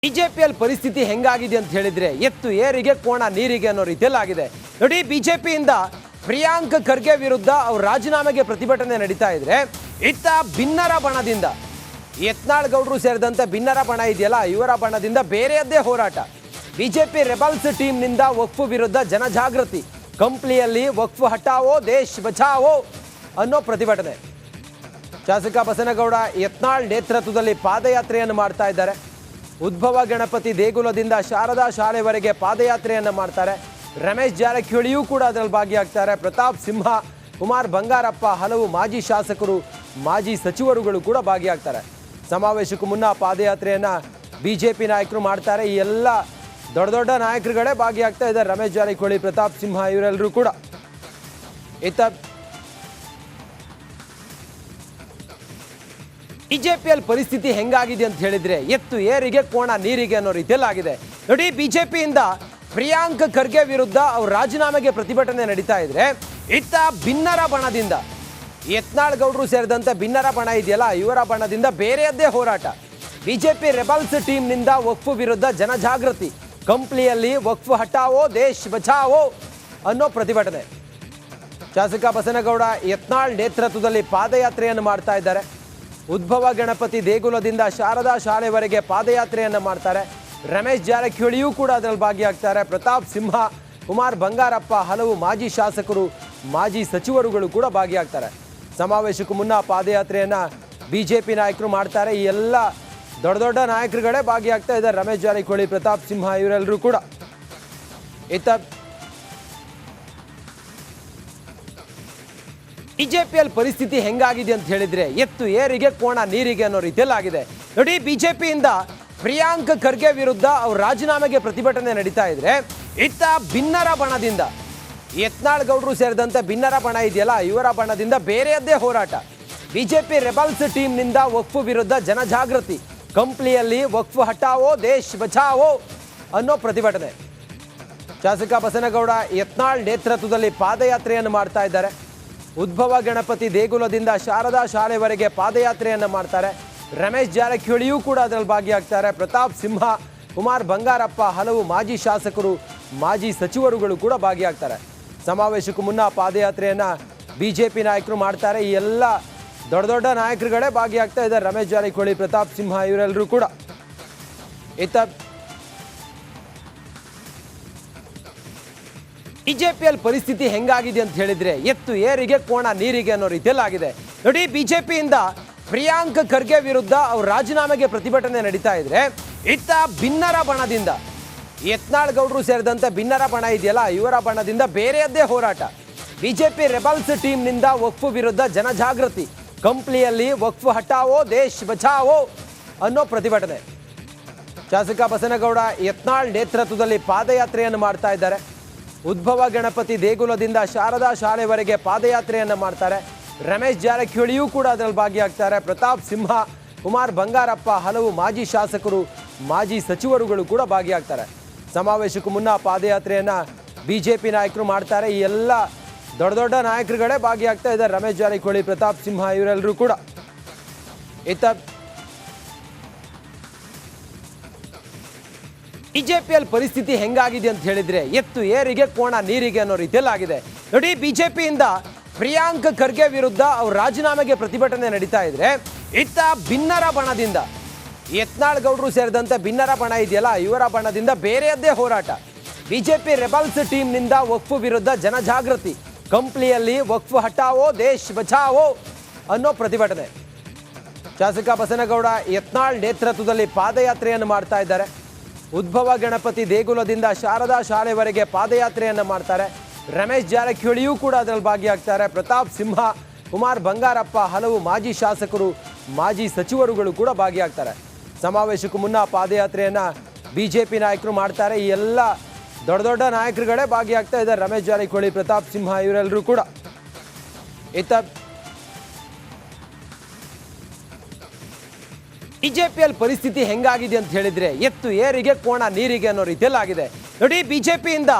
ಬಿಜೆಪಿಯಲ್ಲಿ ಪರಿಸ್ಥಿತಿ ಹೆಂಗಾಗಿದೆ ಅಂತ ಹೇಳಿದ್ರೆ ಎತ್ತು ಏರಿಗೆ ಕೋಣ ನೀರಿಗೆ ಅನ್ನೋ ರೀತಿಯಲ್ಲಿ ಆಗಿದೆ ನೋಡಿ. ಬಿಜೆಪಿಯಿಂದ ಪ್ರಿಯಾಂಕ್ ಖರ್ಗೆ ವಿರುದ್ಧ ಅವರು ರಾಜೀನಾಮೆಗೆ ಪ್ರತಿಭಟನೆ ನಡೀತಾ ಇದ್ರೆ ಇತ್ತ ಭಿನ್ನರ ಬಣದಿಂದ ಯತ್ನಾಳ್ ಗೌಡರು ಸೇರಿದಂತೆ ಭಿನ್ನರ ಬಣ ಇದೆಯಲ್ಲ ಇವರ ಬಣದಿಂದ ಬೇರೆಯದ್ದೇ ಹೋರಾಟ. ಬಿಜೆಪಿ ರೆಬಲ್ಸ್ ಟೀಮ್ನಿಂದ ವಕ್ಫ್ ವಿರುದ್ಧ ಜನಜಾಗೃತಿ, ಕಂಪ್ಲಿಯಲ್ಲಿ ವಕ್ಫ್ ಹಟಾವೋ ದೇಶ್ ಬಚಾವೋ ಅನ್ನೋ ಪ್ರತಿಭಟನೆ. ಶಾಸಕ ಬಸನಗೌಡ ಯತ್ನಾಳ್ ನೇತೃತ್ವದಲ್ಲಿ ಪಾದಯಾತ್ರೆಯನ್ನು ಮಾಡ್ತಾ ಇದ್ದಾರೆ. ಉದ್ಭವ ಗಣಪತಿ ದೇಗುಲದಿಂದ ಶಾರದಾ ಶಾಲೆವರೆಗೆ ಪಾದಯಾತ್ರೆಯನ್ನು ಮಾಡ್ತಾರೆ. ರಮೇಶ್ ಜಾರಕಿಹೊಳಿಯೂ ಕೂಡ ಅದರಲ್ಲಿ ಭಾಗಿಯಾಗ್ತಾರೆ. ಪ್ರತಾಪ್ ಸಿಂಹ, ಕುಮಾರ್ ಬಂಗಾರಪ್ಪ, ಹಲವು ಮಾಜಿ ಶಾಸಕರು, ಮಾಜಿ ಸಚಿವರುಗಳು ಕೂಡ ಭಾಗಿಯಾಗ್ತಾರೆ. ಸಮಾವೇಶಕ್ಕೂ ಮುನ್ನ ಪಾದಯಾತ್ರೆಯನ್ನು ಬಿಜೆಪಿ ನಾಯಕರು ಮಾಡ್ತಾರೆ. ಈ ಎಲ್ಲ ದೊಡ್ಡ ದೊಡ್ಡ ನಾಯಕರುಗಳೇ ಭಾಗಿಯಾಗ್ತಾ ಇದ್ದಾರೆ. ರಮೇಶ್ ಜಾರಕಿಹೊಳಿ, ಪ್ರತಾಪ್ ಸಿಂಹ ಇವರೆಲ್ಲರೂ ಕೂಡ. ಇತ್ತ ಬಿಜೆಪಿಯಲ್ಲಿ ಪರಿಸ್ಥಿತಿ ಹೆಂಗಾಗಿದೆ ಅಂತ ಹೇಳಿದ್ರೆ ಎತ್ತು ಏರಿಗೆ ಕೋಣ ನೀರಿಗೆ ಅನ್ನೋ ರೀತಿಯಲ್ಲಿ ಆಗಿದೆ ನೋಡಿ. ಬಿಜೆಪಿಯಿಂದ ಪ್ರಿಯಾಂಕ್ ಖರ್ಗೆ ವಿರುದ್ಧ ಅವರು ರಾಜೀನಾಮೆಗೆ ಪ್ರತಿಭಟನೆ ನಡೀತಾ ಇದ್ರೆ ಇತ್ತ ಭಿನ್ನರ ಬಣದಿಂದ ಯತ್ನಾಳ್ ಗೌಡರು ಸೇರಿದಂತೆ ಭಿನ್ನರ ಬಣ ಇದೆಯಲ್ಲ ಇವರ ಬಣದಿಂದ ಬೇರೆಯದ್ದೇ ಹೋರಾಟ. ಬಿಜೆಪಿ ರೆಬಲ್ಸ್ ಟೀಮ್ನಿಂದ ವಕ್ಫ್ ವಿರುದ್ಧ ಜನಜಾಗೃತಿ, ಕಂಪ್ಲಿಯಲ್ಲಿ ವಕ್ಫ್ ಹಟಾವೋ ದೇಶ್ ಬಚಾವೋ ಅನ್ನೋ ಪ್ರತಿಭಟನೆ. ಶಾಸಕ ಬಸನಗೌಡ ಯತ್ನಾಳ್ ನೇತೃತ್ವದಲ್ಲಿ ಪಾದಯಾತ್ರೆಯನ್ನು ಮಾಡ್ತಾ ಇದ್ದಾರೆ. ಉದ್ಭವ ಗಣಪತಿ ದೇಗುಲದಿಂದ ಶಾರದಾ ಶಾಲೆವರೆಗೆ ಪಾದಯಾತ್ರೆಯನ್ನು ಮಾಡ್ತಾರೆ. ರಮೇಶ್ ಜಾರಕಿಹೊಳಿಯೂ ಕೂಡ ಅದರಲ್ಲಿ ಭಾಗಿಯಾಗ್ತಾರೆ. ಪ್ರತಾಪ್ ಸಿಂಹ, ಕುಮಾರ್ ಬಂಗಾರಪ್ಪ, ಹಲವು ಮಾಜಿ ಶಾಸಕರು, ಮಾಜಿ ಸಚಿವರುಗಳು ಕೂಡ ಭಾಗಿಯಾಗ್ತಾರೆ. ಸಮಾವೇಶಕ್ಕೂ ಮುನ್ನ ಪಾದಯಾತ್ರೆಯನ್ನು ಬಿಜೆಪಿ ನಾಯಕರು ಮಾಡ್ತಾರೆ. ಈ ಎಲ್ಲ ದೊಡ್ಡ ದೊಡ್ಡ ನಾಯಕರುಗಳೇ ಭಾಗಿಯಾಗ್ತಾ ಇದ್ದಾರೆ. ರಮೇಶ್ ಜಾರಕಿಹೊಳಿ, ಪ್ರತಾಪ್ ಸಿಂಹ ಇವರೆಲ್ಲರೂ ಕೂಡ. ಇತ್ತ ಬಿಜೆಪಿಯಲ್ಲಿ ಪರಿಸ್ಥಿತಿ ಹೆಂಗಾಗಿದೆ ಅಂತ ಹೇಳಿದ್ರೆ ಎತ್ತು ಏರಿಗೆ ಕೋಣ ನೀರಿಗೆ ಅನ್ನೋ ರೀತಿಯಲ್ಲಿ ಆಗಿದೆ ನೋಡಿ. ಬಿಜೆಪಿಯಿಂದ ಪ್ರಿಯಾಂಕ್ ಖರ್ಗೆ ವಿರುದ್ಧ ಅವರು ರಾಜೀನಾಮೆಗೆ ಪ್ರತಿಭಟನೆ ನಡೀತಾ ಇದ್ರೆ ಇತ್ತ ಭಿನ್ನರ ಬಣದಿಂದ ಯತ್ನಾಳ್ ಗೌಡರು ಸೇರಿದಂತೆ ಭಿನ್ನರ ಬಣ ಇದೆಯಲ್ಲ ಇವರ ಬಣದಿಂದ ಬೇರೆಯದ್ದೇ ಹೋರಾಟ. ಬಿಜೆಪಿ ರೆಬಲ್ಸ್ ಟೀಮ್ನಿಂದ ವಕ್ಫ್ ವಿರುದ್ಧ ಜನಜಾಗೃತಿ, ಕಂಪ್ಲಿಯಲ್ಲಿ ವಕ್ಫ್ ಹಟಾವೋ ದೇಶ್ ಬಚಾವೋ ಅನ್ನೋ ಪ್ರತಿಭಟನೆ. ಶಾಸಕ ಬಸನಗೌಡ ಯತ್ನಾಳ್ ನೇತೃತ್ವದಲ್ಲಿ ಪಾದಯಾತ್ರೆಯನ್ನು ಮಾಡ್ತಾ ಇದ್ದಾರೆ. ಉದ್ಭವ ಗಣಪತಿ ದೇಗುಲದಿಂದ ಶಾರದಾ ಶಾಲೆವರೆಗೆ ಪಾದಯಾತ್ರೆಯನ್ನು ಮಾಡ್ತಾರೆ. ರಮೇಶ್ ಜಾರಕಿಹೊಳಿಯೂ ಕೂಡ ಅದರಲ್ಲಿ ಭಾಗಿಯಾಗ್ತಾರೆ. ಪ್ರತಾಪ್ ಸಿಂಹ, ಕುಮಾರ್ ಬಂಗಾರಪ್ಪ, ಹಲವು ಮಾಜಿ ಶಾಸಕರು, ಮಾಜಿ ಸಚಿವರುಗಳು ಕೂಡ ಭಾಗಿಯಾಗ್ತಾರೆ. ಸಮಾವೇಶಕ್ಕೂ ಮುನ್ನ ಪಾದಯಾತ್ರೆಯನ್ನು ಬಿಜೆಪಿ ನಾಯಕರು ಮಾಡ್ತಾರೆ. ಈ ಎಲ್ಲ ದೊಡ್ಡ ದೊಡ್ಡ ನಾಯಕರುಗಳೇ ಭಾಗಿಯಾಗ್ತಾ ಇದ್ದಾರೆ. ರಮೇಶ್ ಜಾರಕಿಹೊಳಿ, ಪ್ರತಾಪ್ ಸಿಂಹ ಇವರೆಲ್ಲರೂ ಕೂಡ. ಇತ್ತ ಬಿಜೆಪಿಯಲ್ಲಿ ಪರಿಸ್ಥಿತಿ ಹೆಂಗಾಗಿದೆ ಅಂತ ಹೇಳಿದ್ರೆ ಎತ್ತು ಏರಿಗೆ ಕೋಣ ನೀರಿಗೆ ಅನ್ನೋ ರೀತಿಯಲ್ಲಿ ಆಗಿದೆ ನೋಡಿ. ಬಿಜೆಪಿಯಿಂದ ಪ್ರಿಯಾಂಕ್ ಖರ್ಗೆ ವಿರುದ್ಧ ಅವರು ರಾಜೀನಾಮೆಗೆ ಪ್ರತಿಭಟನೆ ನಡೀತಾ ಇದ್ರೆ ಇತ್ತ ಭಿನ್ನರ ಬಣದಿಂದ ಯತ್ನಾಳ್ ಗೌಡರು ಸೇರಿದಂತೆ ಭಿನ್ನರ ಬಣ ಇದೆಯಲ್ಲ ಇವರ ಬಣದಿಂದ ಬೇರೆಯದ್ದೇ ಹೋರಾಟ. ಬಿಜೆಪಿ ರೆಬಲ್ಸ್ ಟೀಮ್ನಿಂದ ವಕ್ಫ್ ವಿರುದ್ಧ ಜನಜಾಗೃತಿ, ಕಂಪ್ಲಿಯಲ್ಲಿ ವಕ್ಫ್ ಹಟಾವೋ ದೇಶ್ ಬಚಾವೋ ಅನ್ನೋ ಪ್ರತಿಭಟನೆ. ಶಾಸಕ ಬಸನಗೌಡ ಯತ್ನಾಳ್ ನೇತೃತ್ವದಲ್ಲಿ ಪಾದಯಾತ್ರೆಯನ್ನು ಮಾಡ್ತಾ ಇದ್ದಾರೆ. ಉದ್ಭವ ಗಣಪತಿ ದೇಗುಲದಿಂದ ಶಾರದಾ ಶಾಲೆವರೆಗೆ ಪಾದಯಾತ್ರೆಯನ್ನು ಮಾಡ್ತಾರೆ. ರಮೇಶ್ ಜಾರಕಿಹೊಳಿಯೂ ಕೂಡ ಅದರಲ್ಲಿ ಭಾಗಿಯಾಗ್ತಾರೆ. ಪ್ರತಾಪ್ ಸಿಂಹ, ಕುಮಾರ್ ಬಂಗಾರಪ್ಪ, ಹಲವು ಮಾಜಿ ಶಾಸಕರು, ಮಾಜಿ ಸಚಿವರುಗಳು ಕೂಡ ಭಾಗಿಯಾಗ್ತಾರೆ. ಸಮಾವೇಶಕ್ಕೂ ಮುನ್ನ ಪಾದಯಾತ್ರೆಯನ್ನು ಬಿಜೆಪಿ ನಾಯಕರು ಮಾಡ್ತಾರೆ. ಈ ಎಲ್ಲ ದೊಡ್ಡ ದೊಡ್ಡ ನಾಯಕರುಗಳೇ ಭಾಗಿಯಾಗ್ತಾ ಇದ್ದಾರೆ. ರಮೇಶ್ ಜಾರಕಿಹೊಳಿ, ಪ್ರತಾಪ್ ಸಿಂಹ ಇವರೆಲ್ಲರೂ ಕೂಡ. ಇತ್ತ ಬಿಜೆಪಿಯಲ್ಲಿ ಪರಿಸ್ಥಿತಿ ಹೆಂಗಾಗಿದೆ ಅಂತ ಹೇಳಿದ್ರೆ ಎತ್ತು ಏರಿಗೆ ಕೋಣ ನೀರಿಗೆ ಅನ್ನೋ ರೀತಿಯಲ್ಲಿ ಆಗಿದೆ ನೋಡಿ. ಬಿಜೆಪಿಯಿಂದ ಪ್ರಿಯಾಂಕ್ ಖರ್ಗೆ ವಿರುದ್ಧ ಅವರು ರಾಜೀನಾಮೆಗೆ ಪ್ರತಿಭಟನೆ ನಡೀತಾ ಇದ್ರೆ ಇತ್ತ ಭಿನ್ನರ ಬಣದಿಂದ ಯತ್ನಾಳ್ ಗೌಡರು ಸೇರಿದಂತೆ ಭಿನ್ನರ ಬಣ ಇದೆಯಲ್ಲ ಇವರ ಬಣದಿಂದ ಬೇರೆಯದ್ದೇ ಹೋರಾಟ. ಬಿಜೆಪಿ ರೆಬಲ್ಸ್ ಟೀಮ್ನಿಂದ ವಕ್ಫ್ ವಿರುದ್ಧ ಜನಜಾಗೃತಿ, ಕಂಪ್ಲಿಯಲ್ಲಿ ವಕ್ಫ್ ಹಟಾವೋ ದೇಶ್ ಬಚಾವೋ ಅನ್ನೋ ಪ್ರತಿಭಟನೆ. ಶಾಸಕ ಬಸನಗೌಡ ಯತ್ನಾಳ್ ನೇತೃತ್ವದಲ್ಲಿ ಪಾದಯಾತ್ರೆಯನ್ನು ಮಾಡ್ತಾ ಇದ್ದಾರೆ. ಉದ್ಭವ ಗಣಪತಿ ದೇಗುಲದಿಂದ ಶಾರದಾ ಶಾಲೆವರೆಗೆ ಪಾದಯಾತ್ರೆಯನ್ನು ಮಾಡ್ತಾರೆ. ರಮೇಶ್ ಜಾರಕಿಹೊಳಿಯೂ ಕೂಡ ಅದರಲ್ಲಿ ಭಾಗಿಯಾಗ್ತಾರೆ. ಪ್ರತಾಪ್ ಸಿಂಹ, ಕುಮಾರ್ ಬಂಗಾರಪ್ಪ, ಹಲವು ಮಾಜಿ ಶಾಸಕರು, ಮಾಜಿ ಸಚಿವರುಗಳು ಕೂಡ ಭಾಗಿಯಾಗ್ತಾರೆ. ಸಮಾವೇಶಕ್ಕೂ ಮುನ್ನ ಪಾದಯಾತ್ರೆಯನ್ನು ಬಿಜೆಪಿ ನಾಯಕರು ಮಾಡ್ತಾರೆ. ಈ ಎಲ್ಲ ದೊಡ್ಡ ದೊಡ್ಡ ನಾಯಕರುಗಳೇ ಭಾಗಿಯಾಗ್ತಾ ಇದ್ದಾರೆ. ರಮೇಶ್ ಜಾರಕಿಹೊಳಿ, ಪ್ರತಾಪ್ ಸಿಂಹ ಇವರೆಲ್ಲರೂ ಕೂಡ. ಇತ್ತ ಬಿಜೆಪಿಯಲ್ಲಿ ಪರಿಸ್ಥಿತಿ ಹೆಂಗಾಗಿದೆ ಅಂತ ಹೇಳಿದ್ರೆ ಎತ್ತು ಏರಿಗೆ ಕೋಣ ನೀರಿಗೆ ಅನ್ನೋ ರೀತಿಯಲ್ಲಿ ಆಗಿದೆ ನೋಡಿ. ಬಿಜೆಪಿಯಿಂದ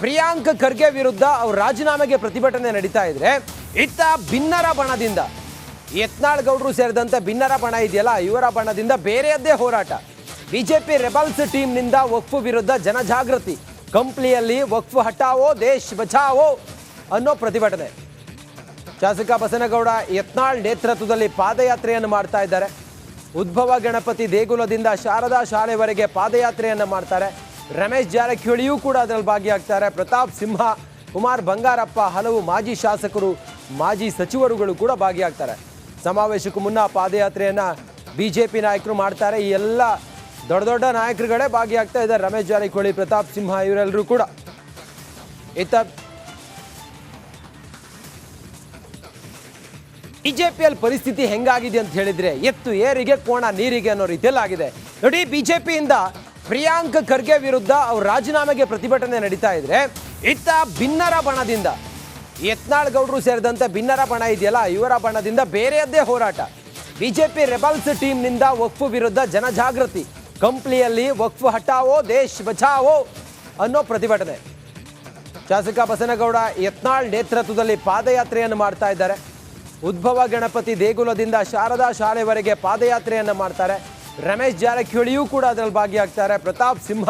ಪ್ರಿಯಾಂಕ್ ಖರ್ಗೆ ವಿರುದ್ಧ ಅವರು ರಾಜೀನಾಮೆಗೆ ಪ್ರತಿಭಟನೆ ನಡೀತಾ ಇದ್ರೆ ಇತ್ತ ಭಿನ್ನರ ಬಣದಿಂದ ಯತ್ನಾಳ್ ಗೌಡರು ಸೇರಿದಂತೆ ಭಿನ್ನರ ಬಣ ಇದೆಯಲ್ಲ ಇವರ ಬಣದಿಂದ ಬೇರೆಯದ್ದೇ ಹೋರಾಟ. ಬಿಜೆಪಿ ರೆಬಲ್ಸ್ ಟೀಮ್ನಿಂದ ವಕ್ಫ್ ವಿರುದ್ಧ ಜನಜಾಗೃತಿ, ಕಂಪ್ಲಿಯಲ್ಲಿ ವಕ್ಫ್ ಹಟಾವೋ ದೇಶ್ ಬಚಾವೋ ಅನ್ನೋ ಪ್ರತಿಭಟನೆ. ಶಾಸಕ ಬಸನಗೌಡ ಯತ್ನಾಳ್ ನೇತೃತ್ವದಲ್ಲಿ ಪಾದಯಾತ್ರೆಯನ್ನು ಮಾಡ್ತಾ ಇದ್ದಾರೆ. ಉದ್ಭವ ಗಣಪತಿ ದೇಗುಲದಿಂದ ಶಾರದಾ ಶಾಲೆವರೆಗೆ ಪಾದಯಾತ್ರೆಯನ್ನು ಮಾಡ್ತಾರೆ. ರಮೇಶ್ ಜಾರಕಿಹೊಳಿಯೂ ಕೂಡ ಅದರಲ್ಲಿ ಭಾಗಿಯಾಗ್ತಾರೆ. ಪ್ರತಾಪ್ ಸಿಂಹ, ಕುಮಾರ್ ಬಂಗಾರಪ್ಪ, ಹಲವು ಮಾಜಿ ಶಾಸಕರು, ಮಾಜಿ ಸಚಿವರುಗಳು ಕೂಡ ಭಾಗಿಯಾಗ್ತಾರೆ. ಸಮಾವೇಶಕ್ಕೂ ಮುನ್ನ ಪಾದಯಾತ್ರೆಯನ್ನು ಬಿಜೆಪಿ ನಾಯಕರು ಮಾಡ್ತಾರೆ. ಈ ಎಲ್ಲ ದೊಡ್ಡ ದೊಡ್ಡ ನಾಯಕರುಗಳೇ ಭಾಗಿಯಾಗ್ತಾ ಇದ್ದಾರೆ. ರಮೇಶ್ ಜಾರಕಿಹೊಳಿ, ಪ್ರತಾಪ್ ಸಿಂಹ ಇವರೆಲ್ಲರೂ ಕೂಡ. ಇತ್ತ ಬಿಜೆಪಿಯಲ್ಲಿ ಪರಿಸ್ಥಿತಿ ಹೆಂಗಾಗಿದೆ ಅಂತ ಹೇಳಿದ್ರೆ ಎತ್ತು ಏರಿಗೆ ಕೋಣ ನೀರಿಗೆ ಅನ್ನೋ ರೀತಿಯಲ್ಲಿ ಆಗಿದೆ. ನೋಡಿ, ಬಿಜೆಪಿಯಿಂದ ಪ್ರಿಯಾಂಕ್ ಖರ್ಗೆ ವಿರುದ್ಧ ಅವ್ರ ರಾಜೀನಾಮೆಗೆ ಪ್ರತಿಭಟನೆ ನಡೀತಾ ಇದ್ರೆ, ಇತ್ತ ಭಿನ್ನರ ಬಣದಿಂದ ಯತ್ನಾಳ್ ಗೌಡರು ಸೇರಿದಂತೆ ಭಿನ್ನರ ಬಣ ಇದೆಯಲ್ಲ, ಇವರ ಬಣದಿಂದ ಬೇರೆಯದ್ದೇ ಹೋರಾಟ. ಬಿಜೆಪಿ ರೆಬಲ್ಸ್ ಟೀಮ್ನಿಂದ ವಕ್ಫ್ ವಿರುದ್ಧ ಜನಜಾಗೃತಿ, ಕಂಪ್ಲಿಯಲ್ಲಿ ವಕ್ಫ್ ಹಟಾವೋ ದೇಶ್ ಬಚಾವೋ ಅನ್ನೋ ಪ್ರತಿಭಟನೆ. ಶಾಸಕ ಬಸನಗೌಡ ಯತ್ನಾಳ್ ನೇತೃತ್ವದಲ್ಲಿ ಪಾದಯಾತ್ರೆಯನ್ನು ಮಾಡ್ತಾ ಇದ್ದಾರೆ. ಉದ್ಭವ ಗಣಪತಿ ದೇಗುಲದಿಂದ ಶಾರದಾ ಶಾಲೆವರೆಗೆ ಪಾದಯಾತ್ರೆಯನ್ನು ಮಾಡ್ತಾರೆ. ರಮೇಶ್ ಜಾರಕಿಹೊಳಿಯೂ ಕೂಡ ಅದರಲ್ಲಿ ಭಾಗಿಯಾಗ್ತಾರೆ. ಪ್ರತಾಪ್ ಸಿಂಹ,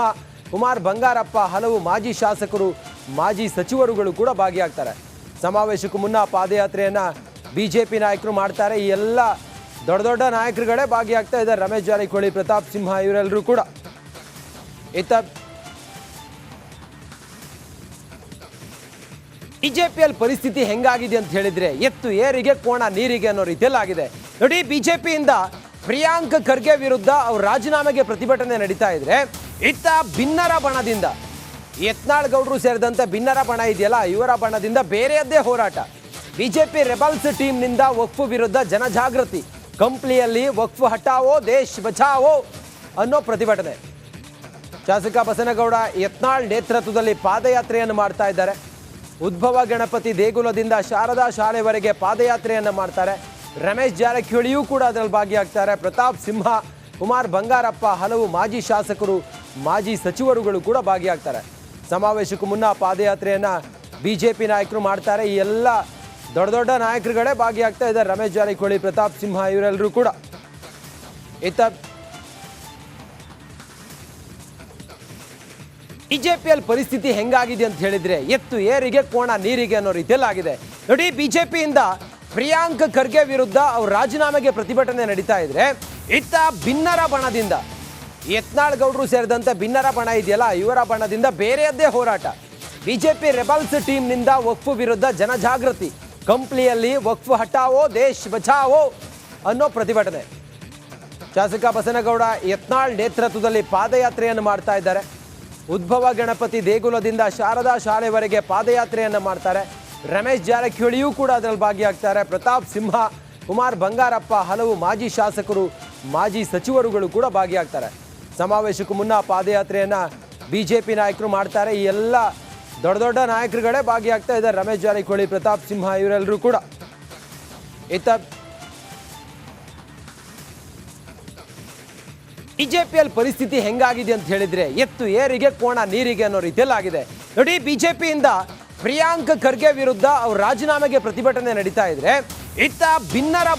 ಕುಮಾರ್ ಬಂಗಾರಪ್ಪ, ಹಲವು ಮಾಜಿ ಶಾಸಕರು, ಮಾಜಿ ಸಚಿವರುಗಳು ಕೂಡ ಭಾಗಿಯಾಗ್ತಾರೆ. ಸಮಾವೇಶಕ್ಕೂ ಮುನ್ನ ಪಾದಯಾತ್ರೆಯನ್ನು ಬಿಜೆಪಿ ನಾಯಕರು ಮಾಡ್ತಾರೆ. ಈ ಎಲ್ಲ ದೊಡ್ಡ ದೊಡ್ಡ ನಾಯಕರುಗಳೇ ಭಾಗಿಯಾಗ್ತಾ ಇದ್ದಾರೆ. ರಮೇಶ್ ಜಾರಕಿಹೊಳಿ, ಪ್ರತಾಪ್ ಸಿಂಹ ಇವರೆಲ್ಲರೂ ಕೂಡ. ಇತ್ತ ಬಿಜೆಪಿಯಲ್ಲಿ ಪರಿಸ್ಥಿತಿ ಹೆಂಗಾಗಿದೆ ಅಂತ ಹೇಳಿದ್ರೆ ಎತ್ತು ಏರಿಗೆ ಕೋಣ ನೀರಿಗೆ ಅನ್ನೋ ರೀತಿಯಲ್ಲಿ ಆಗಿದೆ. ನೋಡಿ, ಬಿಜೆಪಿಯಿಂದ ಪ್ರಿಯಾಂಕ್ ಖರ್ಗೆ ವಿರುದ್ಧ ಅವ್ರ ರಾಜೀನಾಮೆಗೆ ಪ್ರತಿಭಟನೆ ನಡೀತಾ ಇದ್ರೆ, ಇತ್ತ ಭಿನ್ನರ ಬಣದಿಂದ ಯತ್ನಾಳ್ ಗೌಡರು ಸೇರಿದಂತೆ ಭಿನ್ನರ ಬಣ ಇದೆಯಲ್ಲ, ಇವರ ಬಣದಿಂದ ಬೇರೆಯದ್ದೇ ಹೋರಾಟ. ಬಿಜೆಪಿ ರೆಬಲ್ಸ್ ಟೀಮ್ನಿಂದ ವಕ್ಫ್ ವಿರುದ್ಧ ಜನಜಾಗೃತಿ, ಕಂಪ್ಲಿಯಲ್ಲಿ ವಕ್ಫ್ ಹಟಾವೋ ದೇಶ್ ಬಚಾವೋ ಅನ್ನೋ ಪ್ರತಿಭಟನೆ. ಶಾಸಕ ಬಸನಗೌಡ ಯತ್ನಾಳ್ ನೇತೃತ್ವದಲ್ಲಿ ಪಾದಯಾತ್ರೆಯನ್ನು ಮಾಡ್ತಾ ಇದ್ದಾರೆ. ಉದ್ಭವ ಗಣಪತಿ ದೇಗುಲದಿಂದ ಶಾರದಾ ಶಾಲೆವರೆಗೆ ಪಾದಯಾತ್ರೆಯನ್ನು ಮಾಡ್ತಾರೆ. ರಮೇಶ್ ಜಾರಕಿಹೊಳಿಯೂ ಕೂಡ ಅದರಲ್ಲಿ ಭಾಗಿಯಾಗ್ತಾರೆ. ಪ್ರತಾಪ್ ಸಿಂಹ, ಕುಮಾರ್ ಬಂಗಾರಪ್ಪ, ಹಲವು ಮಾಜಿ ಶಾಸಕರು, ಮಾಜಿ ಸಚಿವರುಗಳು ಕೂಡ ಭಾಗಿಯಾಗ್ತಾರೆ. ಸಮಾವೇಶಕ್ಕೂ ಮುನ್ನ ಪಾದಯಾತ್ರೆಯನ್ನು ಬಿಜೆಪಿ ನಾಯಕರು ಮಾಡ್ತಾರೆ. ಈ ಎಲ್ಲ ದೊಡ್ಡ ದೊಡ್ಡ ನಾಯಕರುಗಳೇ ಭಾಗಿಯಾಗ್ತಾ ಇದ್ದಾರೆ. ರಮೇಶ್ ಜಾರಕಿಹೊಳಿ, ಪ್ರತಾಪ್ ಸಿಂಹ ಇವರೆಲ್ಲರೂ ಕೂಡ. ಇತ್ತ ಬಿಜೆಪಿಯಲ್ಲಿ ಪರಿಸ್ಥಿತಿ ಹೆಂಗಾಗಿದೆ ಅಂತ ಹೇಳಿದ್ರೆ ಎತ್ತು ಏರಿಗೆ ಕೋಣ ನೀರಿಗೆ ಅನ್ನೋ ರೀತಿಯಲ್ಲಿ ಆಗಿದೆ. ನೋಡಿ, ಬಿಜೆಪಿಯಿಂದ ಪ್ರಿಯಾಂಕ್ ಖರ್ಗೆ ವಿರುದ್ಧ ಅವ್ರ ರಾಜೀನಾಮೆಗೆ ಪ್ರತಿಭಟನೆ ನಡೀತಾ ಇದ್ರೆ, ಇತ್ತ ಭಿನ್ನರ ಬಣದಿಂದ ಯತ್ನಾಳ್ ಗೌಡರು ಸೇರಿದಂತೆ ಭಿನ್ನರ ಬಣ ಇದೆಯಲ್ಲ, ಇವರ ಬಣದಿಂದ ಬೇರೆಯದ್ದೇ ಹೋರಾಟ. ಬಿಜೆಪಿ ರೆಬಲ್ಸ್ ಟೀಮ್ನಿಂದ ವಕ್ಫ್ ವಿರುದ್ಧ ಜನಜಾಗೃತಿ, ಕಂಪ್ಲಿಯಲ್ಲಿ ವಕ್ಫ್ ಹಟಾವೋ ದೇಶ್ ಬಚಾವೋ ಅನ್ನೋ ಪ್ರತಿಭಟನೆ. ಶಾಸಕ ಬಸನಗೌಡ ಯತ್ನಾಳ್ ನೇತೃತ್ವದಲ್ಲಿ ಪಾದಯಾತ್ರೆಯನ್ನು ಮಾಡ್ತಾ ಇದ್ದಾರೆ. ಉದ್ಭವ ಗಣಪತಿ ದೇಗುಲದಿಂದ ಶಾರದಾ ಶಾಲೆವರೆಗೆ ಪಾದಯಾತ್ರೆಯನ್ನು ಮಾಡ್ತಾರೆ. ರಮೇಶ್ ಜಾರಕಿಹೊಳಿಯೂ ಕೂಡ ಅದರಲ್ಲಿ ಭಾಗಿಯಾಗ್ತಾರೆ. ಪ್ರತಾಪ್ ಸಿಂಹ, ಕುಮಾರ್ ಬಂಗಾರಪ್ಪ, ಹಲವು ಮಾಜಿ ಶಾಸಕರು, ಮಾಜಿ ಸಚಿವರುಗಳು ಕೂಡ ಭಾಗಿಯಾಗ್ತಾರೆ. ಸಮಾವೇಶಕ್ಕೂ ಮುನ್ನ ಪಾದಯಾತ್ರೆಯನ್ನು ಬಿಜೆಪಿ ನಾಯಕರು ಮಾಡ್ತಾರೆ. ಈ ಎಲ್ಲ ದೊಡ್ಡ ದೊಡ್ಡ ನಾಯಕರುಗಳೇ ಭಾಗಿಯಾಗ್ತಾ ಇದ್ದಾರೆ. ರಮೇಶ್ ಜಾರಕಿಹೊಳಿ, ಪ್ರತಾಪ್ ಸಿಂಹ ಇವರೆಲ್ಲರೂ ಕೂಡ. ಇತ್ತ ಬಿಜೆಪಿಯಲ್ಲಿ ಪರಿಸ್ಥಿತಿ ಹೆಂಗಾಗಿದೆ ಅಂತ ಹೇಳಿದ್ರೆ ಎತ್ತು ಏರಿಗೆ ಕೋಣ ನೀರಿಗೆ ಅನ್ನೋ ರೀತಿಯಲ್ಲಿ ಆಗಿದೆ. ನೋಡಿ, ಬಿಜೆಪಿಯಿಂದ ಪ್ರಿಯಾಂಕ್ ಖರ್ಗೆ ವಿರುದ್ಧ ಅವ್ರ ರಾಜೀನಾಮೆಗೆ ಪ್ರತಿಭಟನೆ ನಡೀತಾ ಇದ್ರೆ, ಇತ್ತ ಭಿನ್ನರ